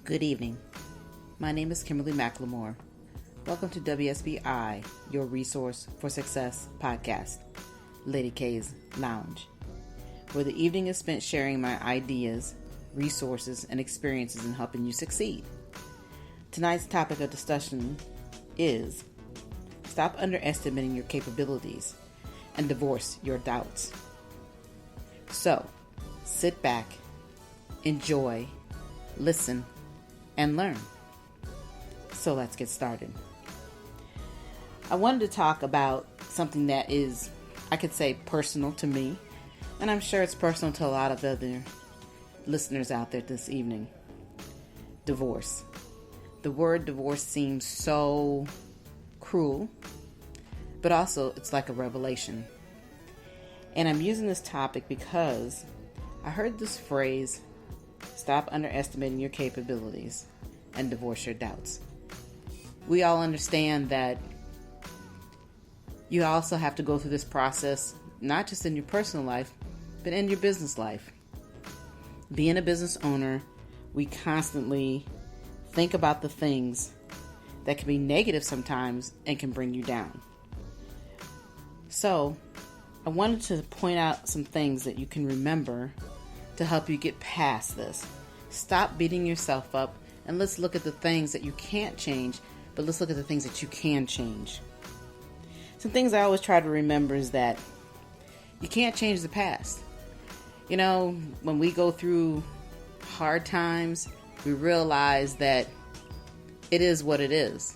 Good evening. My name is Kimberly McLemore. Welcome to WSBI, your Resource for Success podcast, Lady K's Lounge, where the evening is spent sharing my ideas, resources, and experiences in helping you succeed. Tonight's topic of discussion is stop underestimating your capabilities and divorce your doubts. So, sit back, enjoy, listen, and learn. So let's get started. I wanted to talk about something that is, I could say, personal to me, and I'm sure it's personal to a lot of other listeners out there this evening. Divorce. The word divorce seems so cruel, but also it's like a revelation. And I'm using this topic because I heard this phrase, stop underestimating your capabilities and divorce your doubts. We all understand that you also have to go through this process, not just in your personal life, but in your business life. Being a business owner, we constantly think about the things that can be negative sometimes and can bring you down. So, I wanted to point out some things that you can remember to help you get past this. Stop beating yourself up and let's look at the things that you can't change, but let's look at the things that you can change. Some things I always try to remember is that you can't change the past. You know, when we go through hard times, we realize that it is what it is.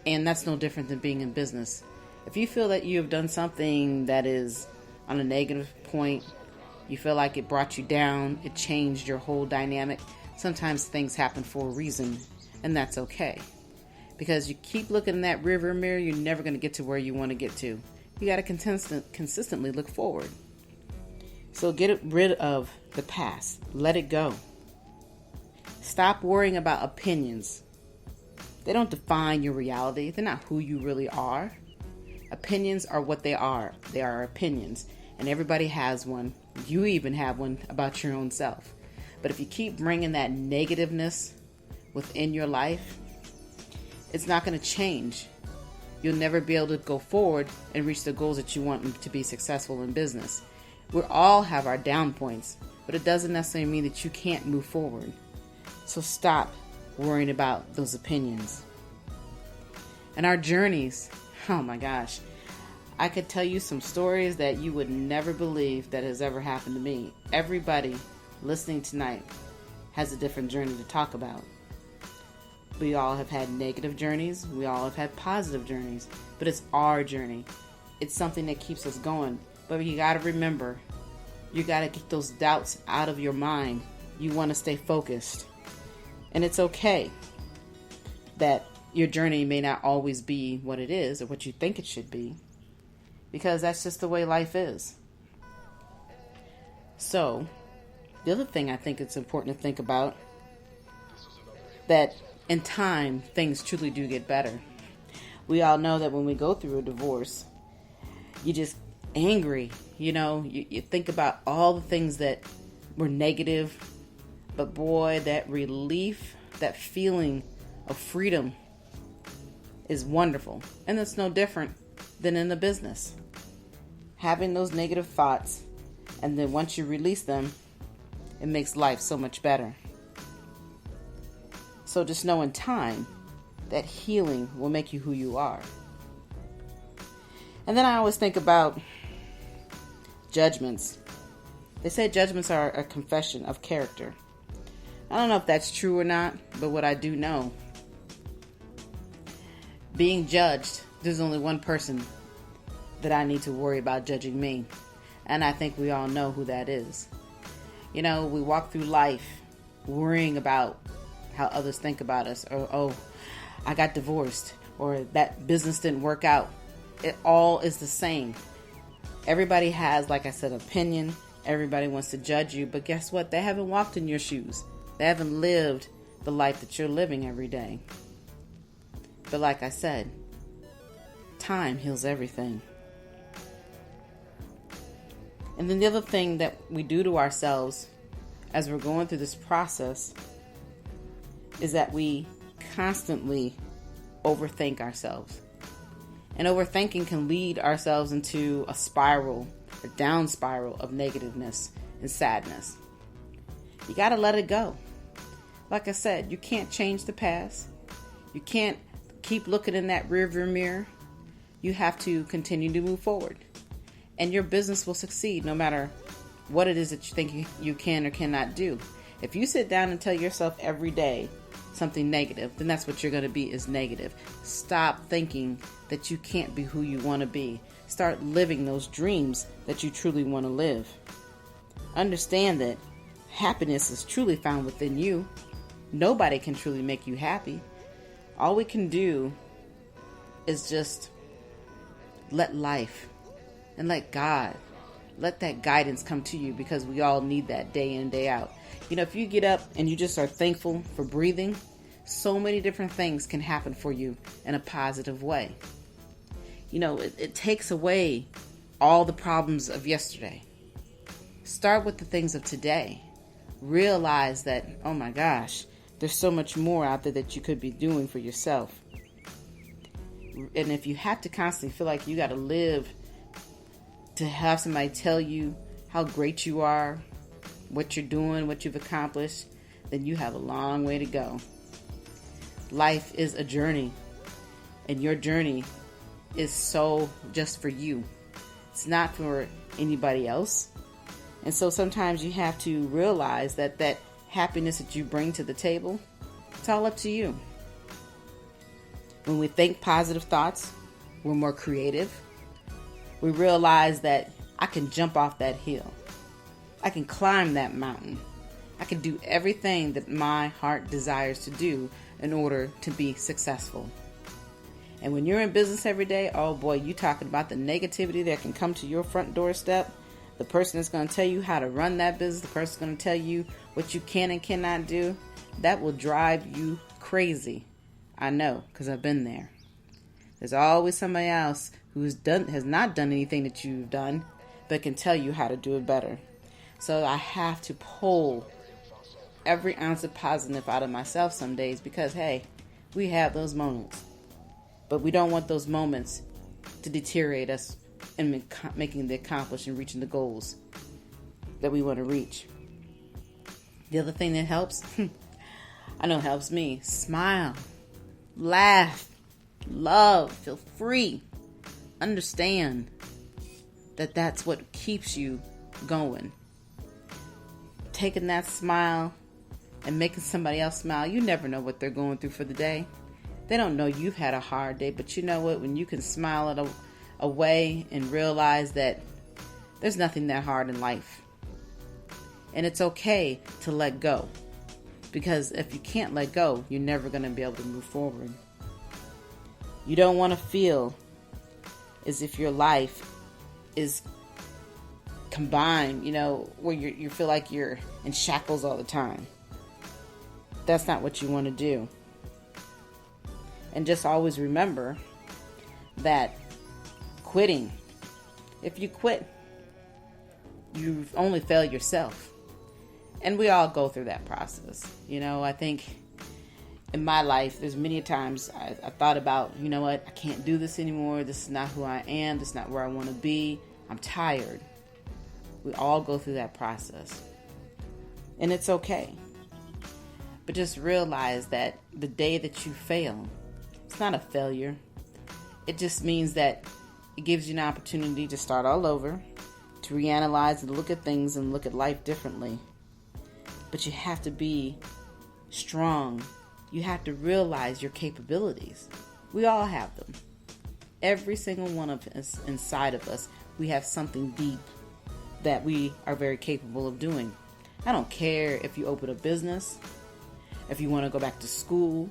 And that's no different than being in business. If you feel that you have done something that is on a negative point, you feel like it brought you down, it changed your whole dynamic, sometimes things happen for a reason, and that's okay. Because you keep looking in that rearview mirror, you're never going to get to where you want to get to. You got to consistently look forward. So get rid of the past. Let it go. Stop worrying about opinions. They don't define your reality. They're not who you really are. Opinions are what they are. They are opinions. And everybody has one. You even have one about your own self. But if you keep bringing that negativeness within your life, it's not going to change. You'll never be able to go forward and reach the goals that you want to be successful in business. We all have our down points, but it doesn't necessarily mean that you can't move forward. So stop worrying about those opinions. And our journeys, oh my gosh, I could tell you some stories that you would never believe that has ever happened to me. Everybody listening tonight has a different journey to talk about. We all have had negative journeys. We all have had positive journeys. But it's our journey. It's something that keeps us going. But you got to remember, you got to get those doubts out of your mind. You want to stay focused. And it's okay that your journey may not always be what it is or what you think it should be. Because that's just the way life is. So, the other thing I think it's important to think about, that in time, things truly do get better. We all know that when we go through a divorce, you're just angry. You know, you think about all the things that were negative. But boy, that relief, that feeling of freedom is wonderful. And it's no different than in the business. Having those negative thoughts, and then once you release them, it makes life so much better. So just know in time that healing will make you who you are. And then I always think about judgments. They say judgments are a confession of character. I don't know if that's true or not, but what I do know, being judged, there's only one person that I need to worry about judging me. And I think we all know who that is. You know, we walk through life worrying about how others think about us. Or, oh, I got divorced. Or that business didn't work out. It all is the same. Everybody has, like I said, opinion. Everybody wants to judge you. But guess what? They haven't walked in your shoes. They haven't lived the life that you're living every day. But like I said, time heals everything. And then the other thing that we do to ourselves as we're going through this process is that we constantly overthink ourselves. And overthinking can lead ourselves into a spiral, a down spiral of negativeness and sadness. You got to let it go. Like I said, you can't change the past. You can't keep looking in that rearview mirror. You have to continue to move forward. And your business will succeed no matter what it is that you think you can or cannot do. If you sit down and tell yourself every day something negative, then that's what you're going to be, is negative. Stop thinking that you can't be who you want to be. Start living those dreams that you truly want to live. Understand that happiness is truly found within you. Nobody can truly make you happy. All we can do is just let life and let God, let that guidance come to you, because we all need that day in and day out. If you get up and you just are thankful for breathing, so many different things can happen for you in a positive way. It takes away all the problems of yesterday. Start with the things of today. Realize that, oh my gosh, there's so much more out there that you could be doing for yourself. And if you have to constantly feel like you got to live to have somebody tell you how great you are, what you're doing, what you've accomplished, then you have a long way to go. Life is a journey, and your journey is so just for you. It's not for anybody else. And so sometimes you have to realize that that happiness that you bring to the table, it's all up to you. When we think positive thoughts, we're more creative. We realize that I can jump off that hill. I can climb that mountain. I can do everything that my heart desires to do in order to be successful. And when you're in business every day, oh boy, you talking about the negativity that can come to your front doorstep. The person that's going to tell you how to run that business, the person that's going to tell you what you can and cannot do, that will drive you crazy. I know, because I've been there. There's always somebody else who has not done anything that you've done, but can tell you how to do it better. So I have to pull every ounce of positive out of myself some days, because, hey, we have those moments. But we don't want those moments to deteriorate us in making the accomplish and reaching the goals that we want to reach. The other thing that helps, I know helps me, smile, laugh, love, feel free. Understand that that's what keeps you going. Taking that smile and making somebody else smile, you never know what they're going through for the day. They don't know you've had a hard day, but you know what? When you can smile it away and realize that there's nothing that hard in life. And it's okay to let go. Because if you can't let go, you're never going to be able to move forward. You don't want to feel as if your life is combined, where you feel like you're in shackles all the time. That's not what you want to do. And just always remember that quitting, if you quit, you've only failed yourself. And we all go through that process. I think in my life, there's many times I thought about, I can't do this anymore. This is not who I am. This is not where I want to be. I'm tired. We all go through that process. And it's okay. But just realize that the day that you fail, it's not a failure. It just means that it gives you an opportunity to start all over, to reanalyze and look at things and look at life differently. But you have to be strong. You have to realize your capabilities. We all have them. Every single one of us inside of us, we have something deep that we are very capable of doing. I don't care if you open a business, if you want to go back to school,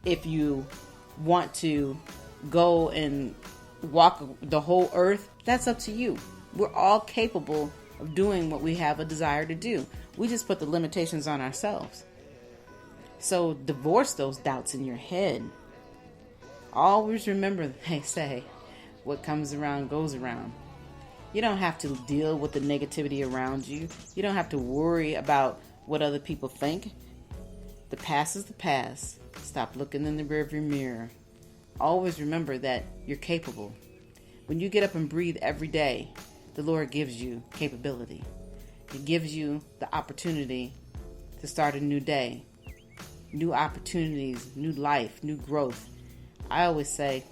if you want to go and walk the whole earth, that's up to you. We're all capable of doing what we have a desire to do. We just put the limitations on ourselves. So divorce those doubts in your head. Always remember, they say, what comes around goes around. You don't have to deal with the negativity around you. You don't have to worry about what other people think. The past is the past. Stop looking in the rearview mirror. Always remember that you're capable. When you get up and breathe every day, the Lord gives you capability. He gives you the opportunity to start a new day, new opportunities, new life, new growth. I always say,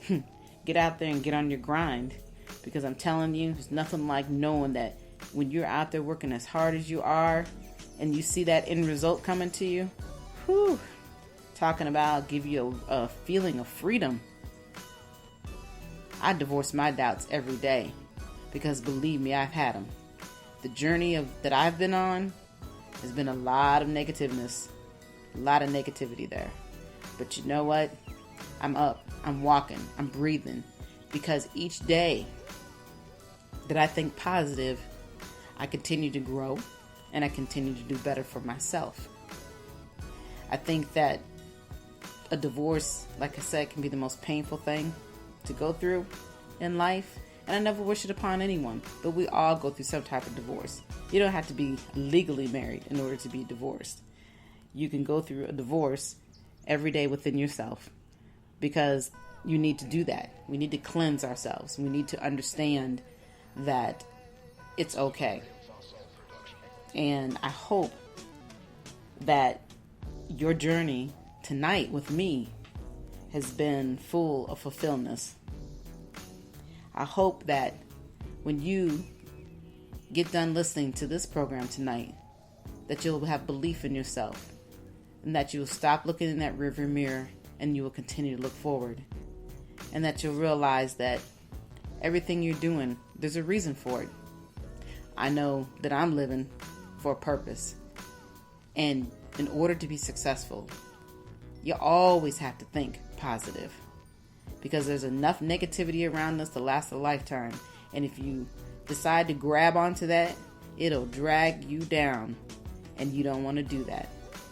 get out there and get on your grind, because I'm telling you, there's nothing like knowing that when you're out there working as hard as you are and you see that end result coming to you, talking about give you a feeling of freedom. I divorce my doubts every day, because believe me, I've had them. The journey that I've been on has been a lot of negativeness, a lot of negativity there. But you know what? I'm up, I'm walking, I'm breathing, because each day that I think positive, I continue to grow and I continue to do better for myself. I think that a divorce, like I said, can be the most painful thing to go through in life. And I never wish it upon anyone, but we all go through some type of divorce. You don't have to be legally married in order to be divorced. You can go through a divorce every day within yourself, because you need to do that. We need to cleanse ourselves. We need to understand that it's okay. And I hope that your journey tonight with me has been full of fulfillment. I hope that when you get done listening to this program tonight, that you'll have belief in yourself, and that you will stop looking in that rearview mirror and you will continue to look forward, and that you'll realize that everything you're doing, there's a reason for it. I know that I'm living for a purpose, and in order to be successful, you always have to think positive, because there's enough negativity around us to last a lifetime. And if you decide to grab onto that, it'll drag you down, and you don't want to do that,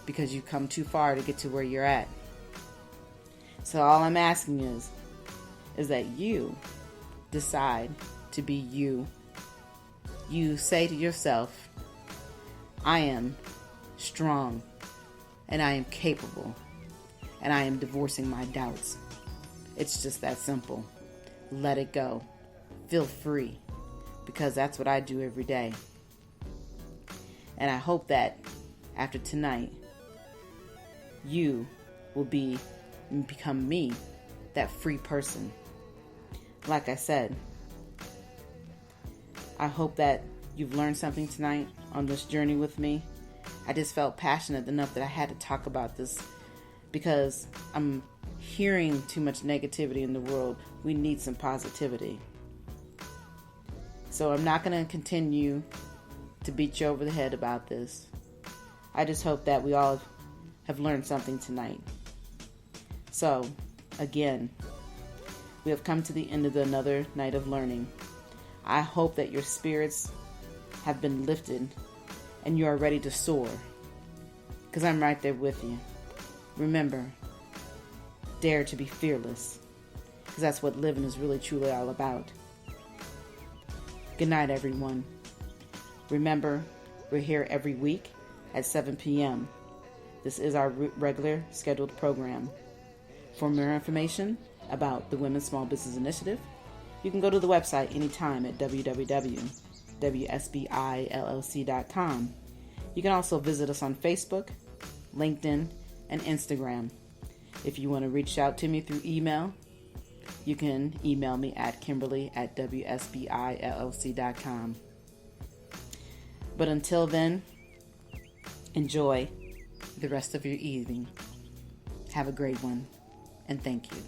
because you've come too far to get to where you're at. So all I'm asking is that you decide to be you. You say to yourself, I am strong, and I am capable, and I am divorcing my doubts. It's just that simple. Let it go. Feel free, because that's what I do every day. And I hope that after tonight, you will become me, that free person. Like I said, I hope that you've learned something tonight on this journey with me. I just felt passionate enough that I had to talk about this, because I'm hearing too much negativity in the world. We need some positivity. So I'm not going to continue to beat you over the head about this. I just hope that we all have learned something tonight. So, again, we have come to the end of another night of learning. I hope that your spirits have been lifted and you are ready to soar, because I'm right there with you. Remember, dare to be fearless, because that's what living is really truly all about. Good night, everyone. Remember, we're here every week at 7 p.m. This is our regular scheduled program. For more information about the Women's Small Business Initiative, you can go to the website anytime at www.wsbillc.com. You can also visit us on Facebook, LinkedIn, and Instagram. If you want to reach out to me through email, you can email me at kimberly@wsbillc.com. But until then, enjoy the rest of your evening. Have a great one, and thank you.